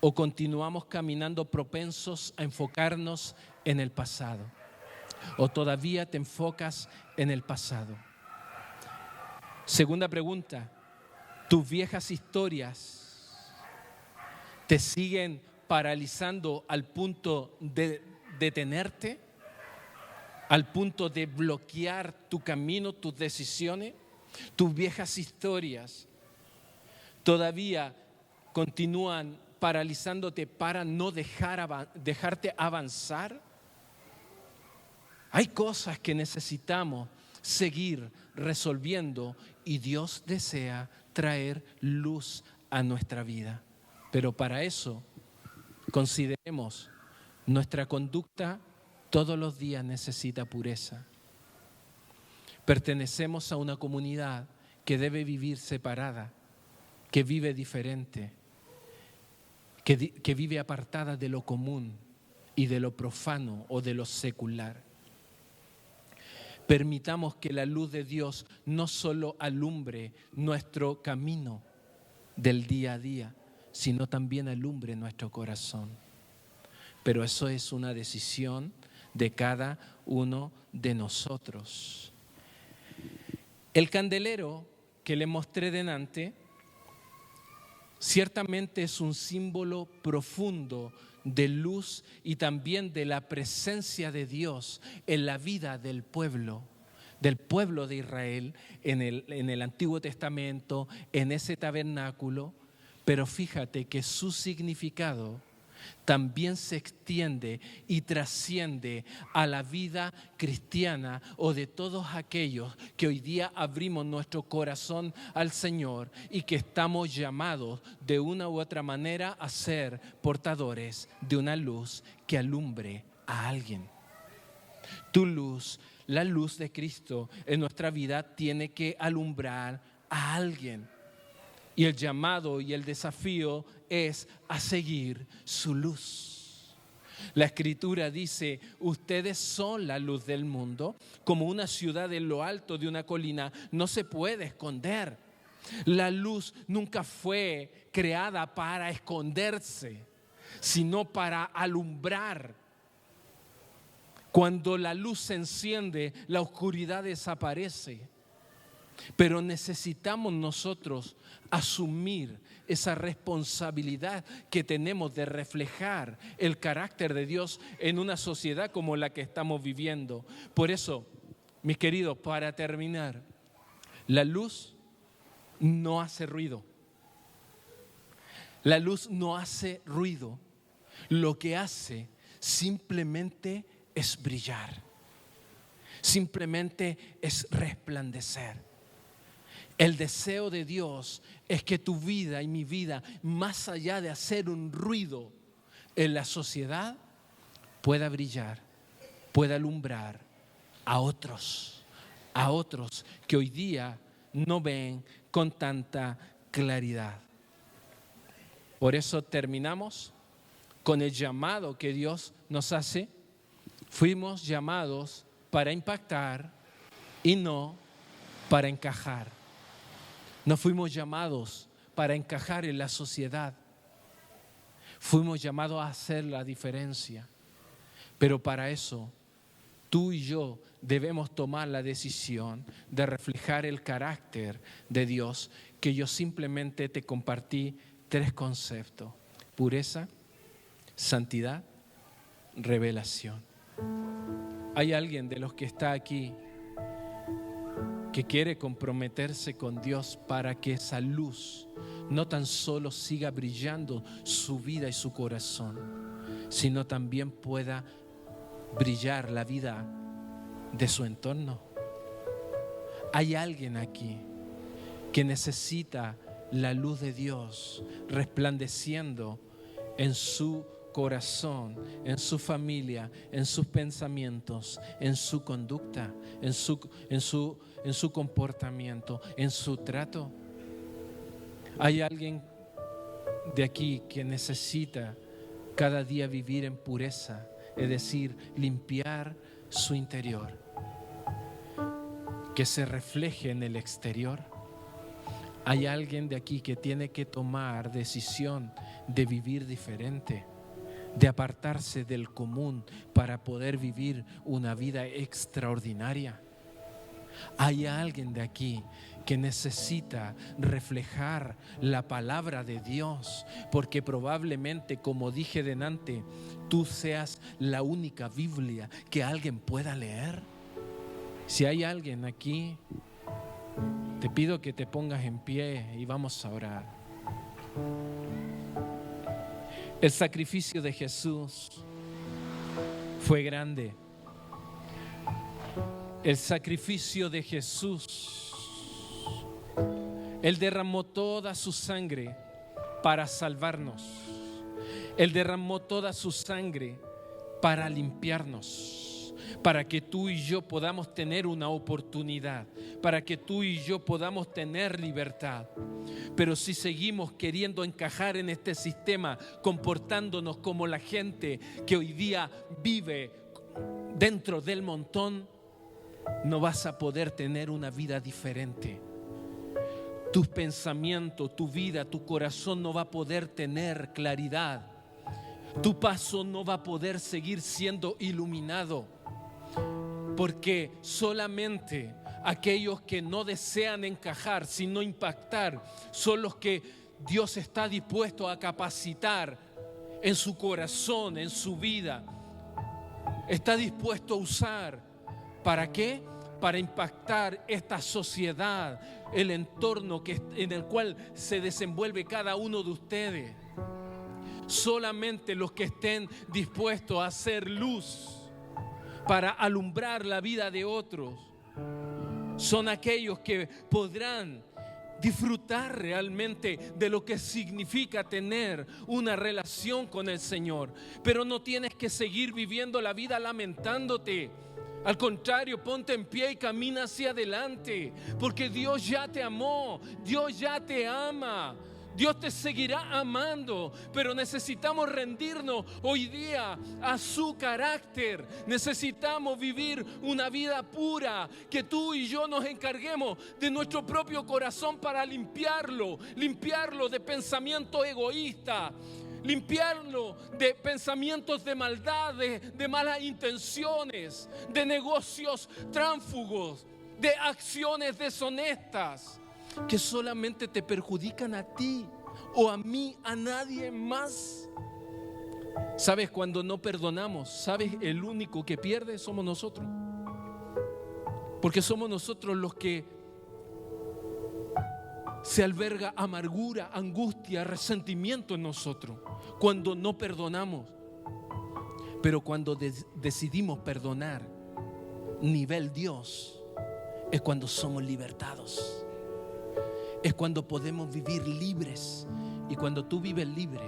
A: o continuamos caminando propensos a enfocarnos en el pasado? ¿O todavía te enfocas en el pasado? Segunda pregunta, ¿tus viejas historias te siguen paralizando al punto de detenerte? ¿Al punto de bloquear tu camino, tus decisiones? Tus viejas historias todavía continúan paralizándote para no dejarte avanzar. Hay cosas que necesitamos seguir resolviendo y Dios desea traer luz a nuestra vida. Pero para eso, consideremos, nuestra conducta todos los días necesita pureza. Pertenecemos a una comunidad que debe vivir separada, que vive diferente, que vive apartada de lo común y de lo profano o de lo secular. Permitamos que la luz de Dios no solo alumbre nuestro camino del día a día, sino también alumbre nuestro corazón. Pero eso es una decisión de cada uno de nosotros. El candelero que le mostré delante ciertamente es un símbolo profundo de luz y también de la presencia de Dios en la vida del pueblo de Israel en el Antiguo Testamento, en ese tabernáculo. Pero fíjate que su significado también se extiende y trasciende a la vida cristiana o de todos aquellos que hoy día abrimos nuestro corazón al Señor y que estamos llamados de una u otra manera a ser portadores de una luz que alumbre a alguien. Tu luz, la luz de Cristo en nuestra vida tiene que alumbrar a alguien. Y el llamado y el desafío es a seguir su luz. La Escritura dice, ustedes son la luz del mundo, como una ciudad en lo alto de una colina, no se puede esconder. La luz nunca fue creada para esconderse, sino para alumbrar. Cuando la luz se enciende, la oscuridad desaparece. Pero necesitamos nosotros asumir esa responsabilidad que tenemos de reflejar el carácter de Dios en una sociedad como la que estamos viviendo. Por eso, mis queridos, para terminar, la luz no hace ruido. La luz no hace ruido. Lo que hace simplemente es brillar. Simplemente es resplandecer. El deseo de Dios es que tu vida y mi vida, más allá de hacer un ruido en la sociedad, pueda brillar, pueda alumbrar a otros que hoy día no ven con tanta claridad. Por eso terminamos con el llamado que Dios nos hace. Fuimos llamados para impactar y no para encajar. No fuimos llamados para encajar en la sociedad. Fuimos llamados a hacer la diferencia. Pero para eso, tú y yo debemos tomar la decisión de reflejar el carácter de Dios que yo simplemente te compartí 3 conceptos: pureza, santidad, revelación. ¿Hay alguien de los que está aquí que quiere comprometerse con Dios para que esa luz no tan solo siga brillando su vida y su corazón, sino también pueda brillar la vida de su entorno? ¿Hay alguien aquí que necesita la luz de Dios resplandeciendo en su corazón, en su familia, en sus pensamientos, en su conducta, en su comportamiento, en su trato? ¿Hay alguien de aquí que necesita cada día vivir en pureza, es decir, limpiar su interior, que se refleje en el exterior? ¿Hay alguien de aquí que tiene que tomar decisión de vivir diferente, de apartarse del común para poder vivir una vida extraordinaria? ¿Hay alguien de aquí que necesita reflejar la palabra de Dios? Porque probablemente, como dije delante, tú seas la única Biblia que alguien pueda leer. Si hay alguien aquí, te pido que te pongas en pie y vamos a orar. El sacrificio de Jesús fue grande. El sacrificio de Jesús, Él derramó toda su sangre para salvarnos. Él derramó toda su sangre para limpiarnos, para que tú y yo podamos tener una oportunidad, para que tú y yo podamos tener libertad. Pero si seguimos queriendo encajar en este sistema, comportándonos como la gente que hoy día vive dentro del montón, no vas a poder tener una vida diferente. Tus pensamientos, tu vida, tu corazón no va a poder tener claridad. Tu paso no va a poder seguir siendo iluminado, porque solamente aquellos que no desean encajar, sino impactar, son los que Dios está dispuesto a capacitar en su corazón, en su vida. Está dispuesto a usar. ¿Para qué? Para impactar esta sociedad, el entorno en el cual se desenvuelve cada uno de ustedes. Solamente los que estén dispuestos a hacer luz para alumbrar la vida de otros son aquellos que podrán disfrutar realmente de lo que significa tener una relación con el Señor. Pero no tienes que seguir viviendo la vida lamentándote. Al contrario, ponte en pie y camina hacia adelante, porque Dios ya te amó, Dios ya te ama. Dios te seguirá amando, pero necesitamos rendirnos hoy día a su carácter. Necesitamos vivir una vida pura, que tú y yo nos encarguemos de nuestro propio corazón para limpiarlo de pensamientos egoístas, limpiarlo de pensamientos de maldad, de malas intenciones, de negocios tránsfugos, de acciones deshonestas que solamente te perjudican a ti o a mí, a nadie más. ¿Sabes? Cuando no perdonamos, ¿sabes? El único que pierde somos nosotros, porque somos nosotros los que se alberga amargura, angustia, resentimiento en nosotros cuando no perdonamos. Pero cuando decidimos perdonar nivel Dios, es cuando somos libertados. Es cuando podemos vivir libres. Y cuando tú vives libre,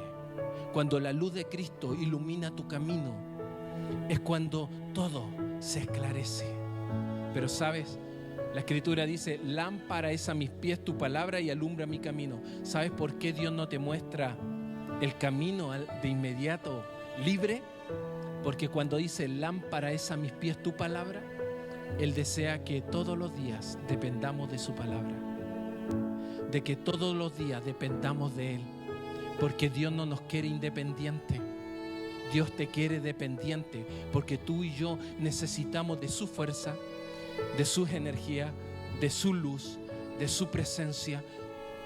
A: cuando la luz de Cristo ilumina tu camino, es cuando todo se esclarece. Pero ¿sabes? La Escritura dice: lámpara es a mis pies tu palabra y alumbra mi camino. ¿Sabes por qué Dios no te muestra el camino de inmediato libre? Porque cuando dice lámpara es a mis pies tu palabra, Él desea que todos los días dependamos de su palabra, de que todos los días dependamos de Él, porque Dios no nos quiere independientes. Dios te quiere dependiente, porque tú y yo necesitamos de su fuerza, de su energía, de su luz, de su presencia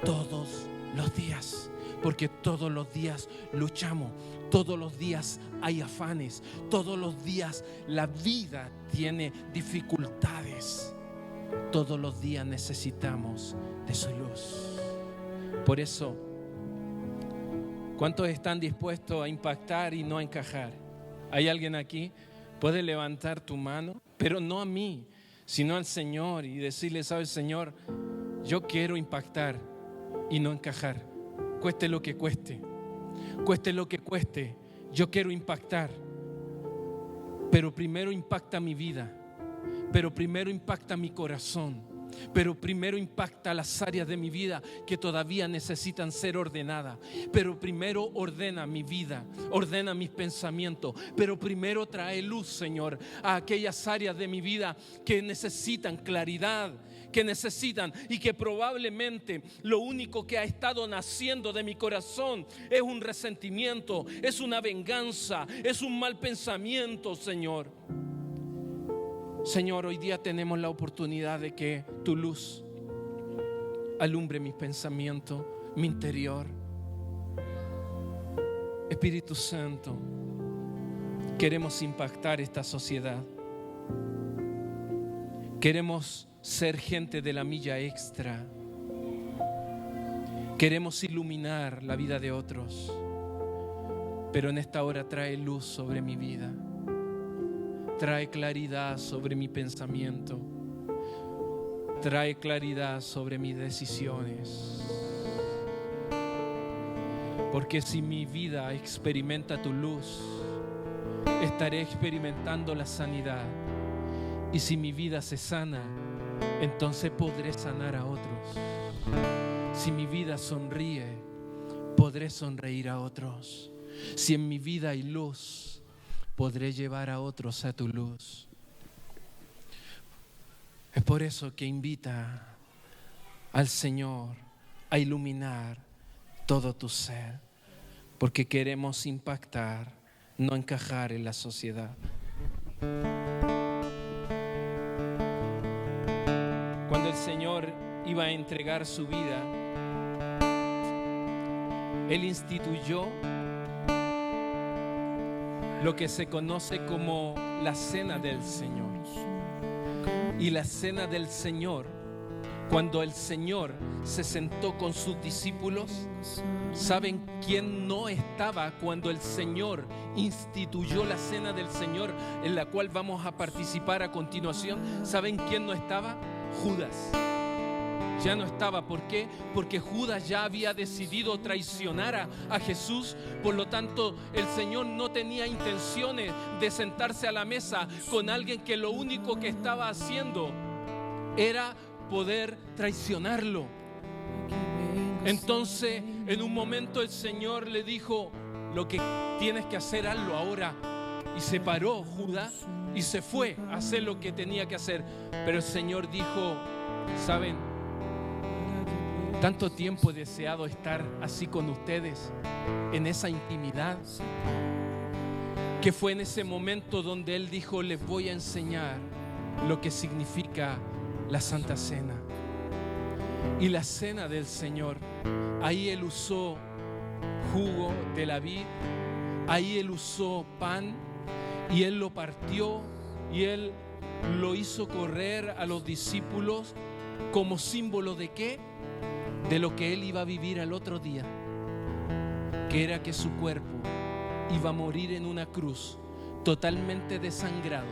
A: todos los días, porque todos los días luchamos, todos los días hay afanes, todos los días la vida tiene dificultades, todos los días necesitamos de su luz. Por eso, ¿cuántos están dispuestos a impactar y no a encajar? ¿Hay alguien aquí? ¿Puede levantar tu mano? Pero no a mí, sino al Señor, y decirle: ¿sabes, Señor? Yo quiero impactar y no encajar. Cueste lo que cueste, cueste lo que cueste, yo quiero impactar. Pero primero impacta mi vida, pero primero impacta mi corazón, pero primero impacta las áreas de mi vida que todavía necesitan ser ordenadas. Pero primero ordena mi vida, ordena mis pensamientos, pero primero trae luz, Señor, a aquellas áreas de mi vida que necesitan claridad, que necesitan, y que probablemente lo único que ha estado naciendo de mi corazón es un resentimiento, es una venganza, es un mal pensamiento, Señor. Señor, hoy día tenemos la oportunidad de que tu luz alumbre mis pensamientos, mi interior. Espíritu Santo, queremos impactar esta sociedad. Queremos ser gente de la milla extra. Queremos iluminar la vida de otros. Pero en esta hora trae luz sobre mi vida. Trae claridad sobre mi pensamiento. Trae claridad sobre mis decisiones. Porque si mi vida experimenta tu luz, estaré experimentando la sanidad. Y si mi vida se sana, entonces podré sanar a otros. Si mi vida sonríe, podré sonreír a otros. Si en mi vida hay luz, podré llevar a otros a tu luz. Es por eso que invita al Señor a iluminar todo tu ser, porque queremos impactar, no encajar en la sociedad. Cuando el Señor iba a entregar su vida, Él instituyó lo que se conoce como la Cena del Señor. Y la Cena del Señor, cuando el Señor se sentó con sus discípulos, ¿saben quién no estaba cuando el Señor instituyó la Cena del Señor, en la cual vamos a participar a continuación? ¿Saben quién no estaba? Judas. Ya no estaba. ¿Por qué? Porque Judas ya había decidido traicionar a Jesús. Por lo tanto, el Señor no tenía intenciones de sentarse a la mesa con alguien que lo único que estaba haciendo era poder traicionarlo. Entonces, en un momento el Señor le dijo: lo que tienes que hacer, hazlo ahora. Y se paró Judas y se fue a hacer lo que tenía que hacer. Pero el Señor dijo: ¿saben? Tanto tiempo he deseado estar así con ustedes, en esa intimidad, que fue en ese momento donde Él dijo: les voy a enseñar lo que significa la Santa Cena. Y la Cena del Señor, ahí Él usó jugo de la vid, ahí Él usó pan, y Él lo partió y Él lo hizo correr a los discípulos como símbolo de ¿qué? De lo que Él iba a vivir al otro día, que era que su cuerpo iba a morir en una cruz totalmente desangrado,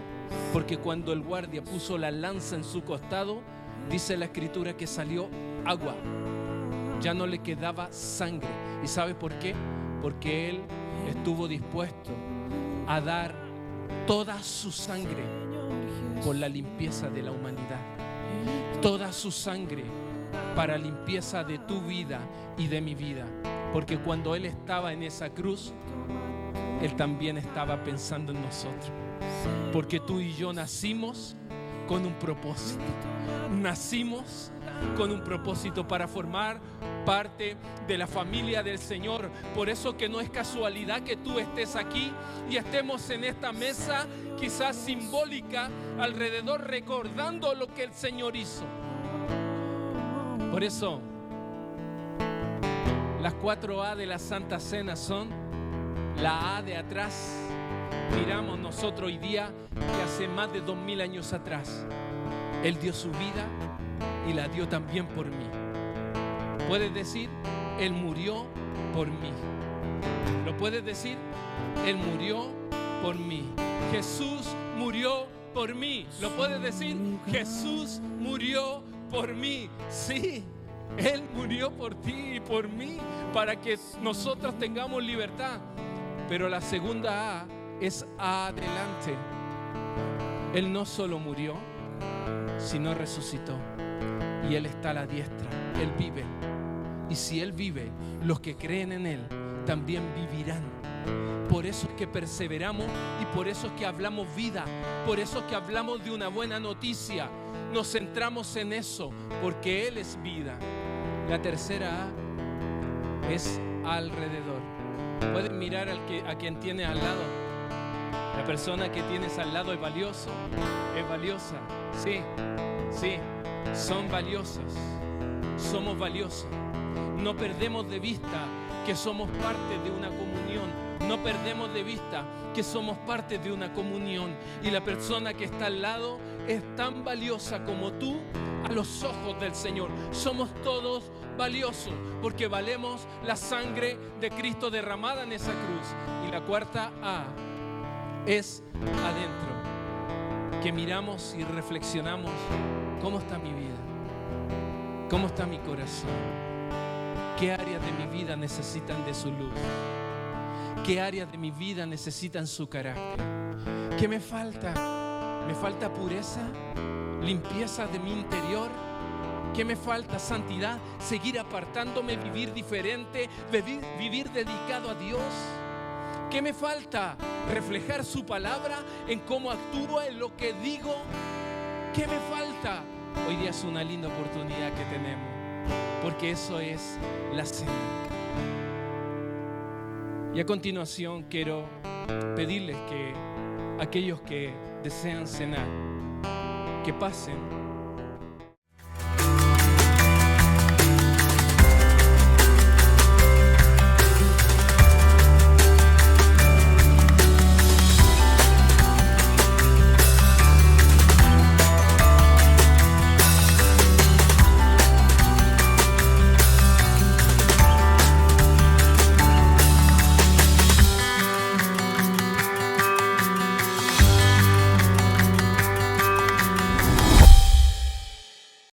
A: porque cuando el guardia puso la lanza en su costado, dice la Escritura que salió agua, ya no le quedaba sangre. ¿Y sabe por qué? Porque Él estuvo dispuesto a dar toda su sangre por la limpieza de la humanidad, toda su sangre para limpieza de tu vida y de mi vida. Porque cuando Él estaba en esa cruz, Él también estaba pensando en nosotros. Porque tú y yo nacimos con un propósito. Nacimos con un propósito para formar parte de la familia del Señor. Por eso que no es casualidad que tú estés aquí y estemos en esta mesa, quizás simbólica, alrededor, recordando lo que el Señor hizo. Por eso Las 4A de la Santa Cena son: la A de atrás. Miramos nosotros hoy día que hace más de 2000 años atrás Él dio su vida y la dio también por mí. Puedes decir: Él murió por mí. ¿Lo puedes decir? Él murió por mí. Jesús murió por mí. ¿Lo puedes decir? Jesús murió por mí. Sí, Él murió por ti y por mí para que nosotros tengamos libertad. Pero la segunda A es adelante. Él no solo murió, sino resucitó. Y Él está a la diestra. Él vive. Y si Él vive, los que creen en Él también vivirán. Por eso es que perseveramos y por eso es que hablamos vida. Por eso es que hablamos de una buena noticia. Nos centramos en eso, porque Él es vida. La tercera A es alrededor. Puedes mirar a quien tienes al lado. La persona que tienes al lado es valioso, es valiosa. Sí, sí, son valiosos. Somos valiosos. No perdemos de vista que somos parte de una comunión. No perdemos de vista que somos parte de una comunión. Y la persona que está al lado es tan valiosa como tú a los ojos del Señor. Somos todos valiosos porque valemos la sangre de Cristo derramada en esa cruz. Y la cuarta A es adentro. Que miramos y reflexionamos: ¿cómo está mi vida? ¿Cómo está mi corazón? ¿Qué áreas de mi vida necesitan de su luz? ¿Qué áreas de mi vida necesitan su carácter? ¿Qué me falta? ¿Me falta pureza? ¿Limpieza de mi interior? ¿Qué me falta? ¿Santidad? ¿Seguir apartándome? ¿Vivir diferente? ¿Vivir dedicado a Dios? ¿Qué me falta? ¿Reflejar su palabra en cómo actúo, en lo que digo? ¿Qué me falta? Hoy día es una linda oportunidad que tenemos, porque eso es la cena. Y a continuación quiero pedirles que aquellos que desean cenar, que pasen